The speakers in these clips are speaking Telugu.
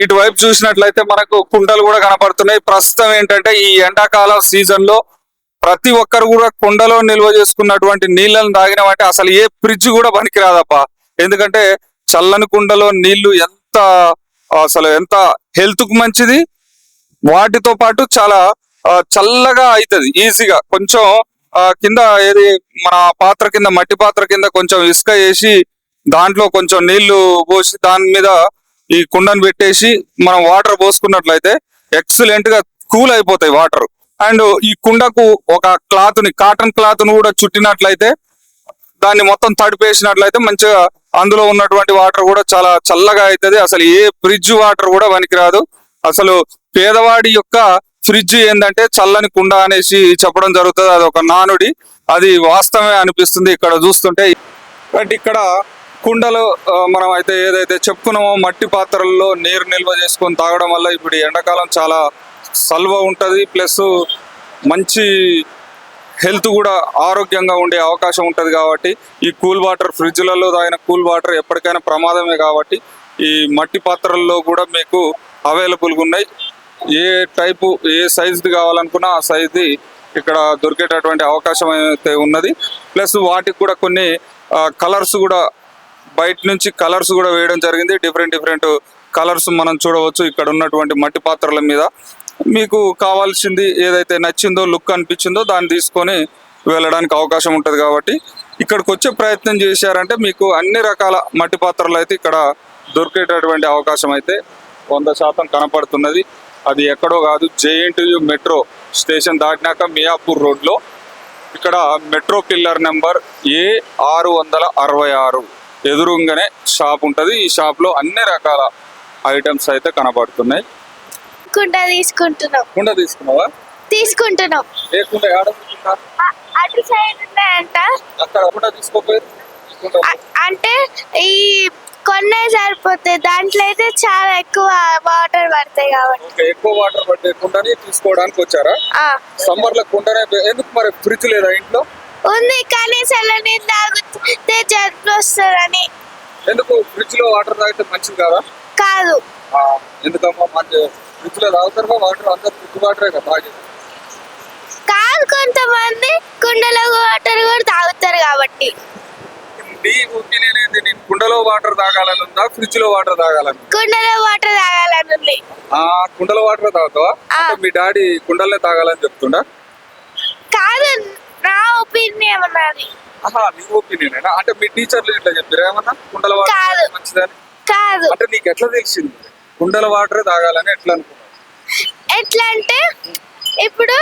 ఇటువైపు చూసినట్లయితే మనకు కుండలు కూడా కనపడుతున్నాయి. ప్రస్తుతం ఏంటంటే ఈ ఎండాకాల సీజన్ లో ప్రతి ఒక్కరు కూడా కుండలో నిల్వ చేసుకున్నటువంటి నీళ్ళని తాగినామంటే అసలు ఏ ఫ్రిడ్జ్ కూడా పనికిరాదప్పా. ఎందుకంటే చల్లని కుండలో నీళ్లు ఎంత హెల్త్ కు మంచిది, వాటితో పాటు చాలా చల్లగా అవుతుంది ఈజీగా. కొంచెం కింద ఏది మన పాత్ర కింద, మట్టి పాత్ర కింద కొంచెం ఇసుక వేసి దాంట్లో కొంచెం నీళ్లు పోసి దాని మీద ఈ కుండను పెట్టేసి మనం వాటర్ పోసుకున్నట్లయితే ఎక్సలెంట్ గా కూల్ అయిపోతాయి వాటర్. అండ్ ఈ కుండకు ఒక కాటన్ క్లాత్ ను కూడా చుట్టినట్లయితే, దాన్ని మొత్తం తడిపేసినట్లయితే మంచిగా అందులో ఉన్నటువంటి వాటర్ కూడా చాలా చల్లగా అవుతుంది. అసలు ఏ ఫ్రిడ్జ్ వాటర్ కూడా పనికిరాదు. అసలు పేదవాడి యొక్క ఫ్రిడ్జ్ ఏంటంటే చల్లని కుండ అనేసి చెప్పడం జరుగుతుంది. అది ఒక నానుడి, అది వాస్తవమే అనిపిస్తుంది ఇక్కడ చూస్తుంటే. బట్ ఇక్కడ కుండలు మనం అయితే ఏదైతే చెప్పుకున్నామో మట్టి పాత్రల్లో నీరు నిల్వ చేసుకొని తాగడం వల్ల ఇప్పుడు ఎండాకాలం చాలా సల్వ ఉంటుంది, ప్లస్ మంచి హెల్త్ కూడా ఆరోగ్యంగా ఉండే అవకాశం ఉంటుంది. కాబట్టి ఈ కూల్ వాటర్, ఫ్రిడ్జ్లలో తాగిన కూల్ వాటర్ ఎప్పటికైనా ప్రమాదమే. కాబట్టి ఈ మట్టి పాత్రల్లో కూడా మీకు అవైలబుల్గా ఉన్నాయి. ఏ టైపు, ఏ సైజుది కావాలనుకున్నా ఆ సైజుది ఇక్కడ దొరికేటటువంటి అవకాశం అయితే ఉన్నది. ప్లస్ వాటికి కూడా కొన్ని కలర్స్ కూడా, బయట నుంచి కలర్స్ కూడా వేయడం జరిగింది. డిఫరెంట్ కలర్స్ మనం చూడవచ్చు ఇక్కడ ఉన్నటువంటి మట్టి పాత్రల మీద. మీకు కావాల్సింది ఏదైతే నచ్చిందో, లుక్ అనిపించిందో దాన్ని తీసుకొని వెళ్ళడానికి అవకాశం ఉంటుంది. కాబట్టి ఇక్కడికి వచ్చే ప్రయత్నం చేశారంటే మీకు అన్ని రకాల మట్టి పాత్రలు అయితే ఇక్కడ దొరికేటటువంటి అవకాశం అయితే 100% కనపడుతున్నది. అది ఎక్కడో కాదు, JNTU మెట్రో స్టేషన్ దాటినాక మియాపూర్ రోడ్లో ఇక్కడ మెట్రో పిల్లర్ నెంబర్ A666 ఎదురుగానే షాప్ ఉంటుంది. ఈ షాప్లో అన్ని రకాల ఐటమ్స్ అయితే కనపడుతున్నాయి. కుండ తీసుకుంటున్నాం. కుండ తీసుకున్నావా? తీసుకుంటున్నాం. ఏ కుండ? అటు సైడ్ ఉన్నాయంట. అక్కడ కుండ తీసుకోపోయి అంటే ఈ కొన్నే సరిపోతాయి, దాంట్లో అయితే చాలా ఎక్కువ వాటర్ పడతాయి కాబట్టి. ఎక్కువ వాటర్ పట్టే కుండని తీసుకోవడానికి వచ్చారా? సమ్మర్ లో కుండనే ఎందుకు? మరి ఫ్రిడ్జ్ లేదా ఇంట్లో? ఉంది, కానీ చల్లనీళ్ళు తాగితే జబ్బు వస్తుందని. ఎందుకు? ఫ్రిడ్జ్ లో వాటర్ తాగితే మంచిది కాదా? కాదు. ఎందుకమ్మా? మంచి ఫ్రిడ్జ్ లో తాగుతారు వాటర్, అందరు ఫ్రిడ్జ్ వాటరే కదా తాగేది. కాదు, కొంతమంది కుండలో వాటర్ కూడా తాగుతారు కాబట్టి. నీ ఒపీనియన్ ఏంటి? నేను కుండలో వాటర్ తాగాలని ఉందా, ఫ్రిడ్జ్ లో వాటర్ తాగాలని? కుండలో వాటర్ తాగాలని ఉంది. కుండలో వాటర్ తాగుతావా? మీ డాడీ కుండలనే తాగాలని చెప్తుండా? కాదు, నా ఒపీనియన్ అన్నది. నీ ఒపీనియన్ అంటే మీ టీచర్లు ఇట్లా చెప్పారు ఏమన్నా కుండల వాటర్ మంచిదని? కాదు. అంటే నీకు ఎట్లా తెలిసింది కుండల వాటర్ తాగాలని? ఎట్లా అనుకున్నావు? ఎట్లా అంటే ఇప్పుడు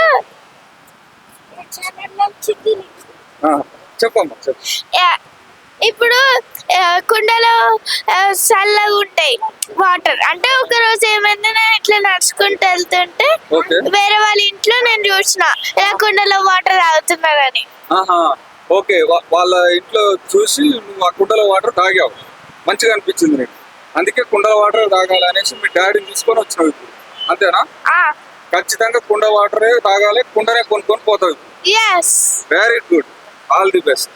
చెప్పమ్మా, చెప్పు. ఇప్పుడు కుండలో చల్లగా ఉంటాయి వాటర్. అంటే ఒక రోజు ఏమైంది, నేను ఇట్లా నడుచుకుంటూ వెళ్తుంటే వేరే వాళ్ళ ఇంట్లో నేను చూసిన ఇలా కుండలో వాటర్ తాగుతున్నారని. ఓకే, వాళ్ళ ఇంట్లో చూసి నువ్వు ఆ కుండలో వాటర్ తాగావు, మంచిగా అనిపించింది నీకు, అందుకే కుండల వాటర్ తాగాలనేసి మీ డాడీని తీసుకొని వచ్చినావు ఇప్పుడు, అంతేనా? ఖచ్చితంగా కుండ వాటరే తాగాలి, కుండనే కొనుక్కొని పోతావు. yes, very good, all the best.